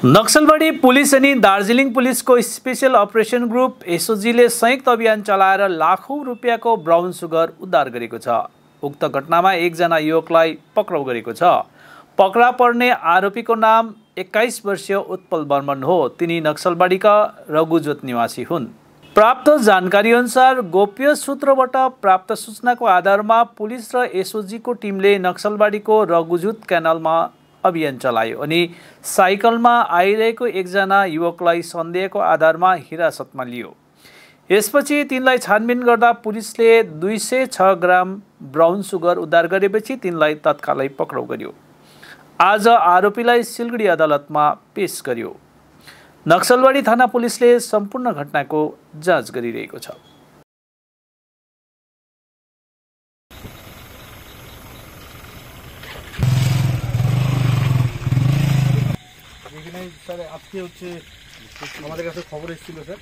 Naxalbari police अनि दार्जिलिङ पुलिसको special operation group एसओजीले संयुक्त अभियान चलाएर लाखौं रुपियाँको ब्राउन सुगर उद्धार गरेको छ। उक्त घटनामा एकजना युवकलाई पक्राउ गरेको छ। पक्रा पर्ने आरोपीको नाम 21 वर्षीय उत्पल बर्मन हो। तिनी नक्सलबाडीका रघुजोत निवासी हुन्। प्राप्त जानकारी अनुसार गोप्य सूत्रबाट प्राप्त सूचनाको आधारमा पुलिस र एसओजीको टिमले नक्सलबाडीको रघुजोत क्यानलमा अभियान चलायो अनि साइकलमा आइरहेको एकजना युवकलाई सन्देहको आधारमा हिरासतमा लियो। यसपछि तिनलाई छानबिन गर्दा पुलिसले 206 ग्राम ब्राउन सुगर उद्धार गरेपछि तिनलाई तत्कालै पक्राउ गर्यो। आज आरोपीलाई सिलगढी अदालतमा पेश गर्यो। नक्सलबाडी थाना पुलिसले सम्पूर्ण घटनाको जाँच गरिरहेको छ। স্যার আজকে হচ্ছে আমাদের কাছে খবর এসেছিল স্যার,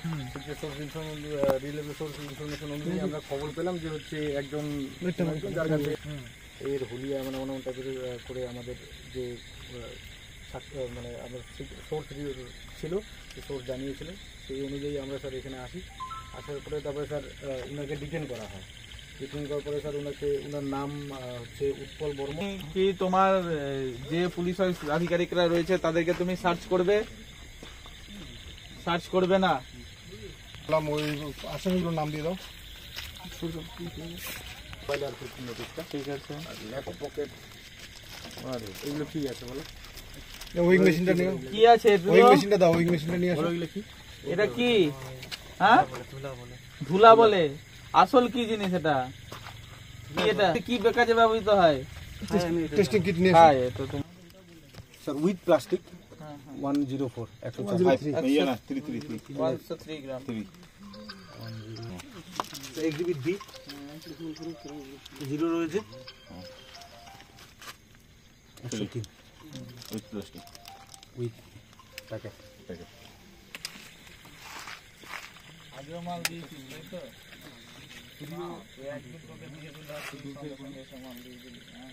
রিলেভেল সোর্স ইনফরমেশন অনুযায়ী আমরা খবর পেলাম যে হচ্ছে একজন যার কাছে এর হুলিয়া মানে অন্য টাইপের করে আমাদের যে মানে আমাদের সোর্স ছিল সেই সোর্স জানিয়েছিল, সেই অনুযায়ী আমরা স্যার এখানে আসার পরে তারপরে স্যার ওনাকে ডিটেন করা হয়। ডিটেন করার পরে স্যার ওনার নাম হচ্ছে উৎপল বর্মন। কি তোমার যে পুলিশ আধিকারিকরা রয়েছে তাদেরকে তুমি সার্চ করবে না? ওই আসামিগুলোর নাম দিয়ে দাও। ঠিক আছে, পকেট এগুলো কি আছে বলো? ওই মেশিনটা নিও। কি আছে? ওই মেশিনটা দাও, ওই মেশিনটা নিয়ে আসো। এগুলো কি? এটা কি? হ্যাঁ, ধুলা বলে। আসল কি জিনিস এটা? কি এটা কি কাজে ব্যবহৃত হয়? টেস্টিং কিট নিয়ে হ্যাঁ, তো তুমি স্যার উইথ প্লাস্টিক 104 103 গ্রাম। এক্সিবিট বি 0 রয়েছে 103 উইথ প্লাস্টিক উইথ প্যাকেট। আগে মাল দিয়েছি তো একদিন তোকে দিয়ে দিলাম, সামান দিয়ে দিলি। হ্যাঁ,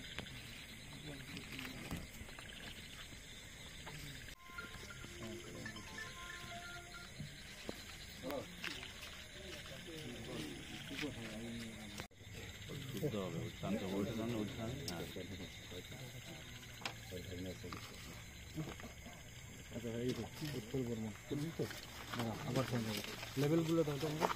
আবার লেভেলগুলো দাও তো আমরা।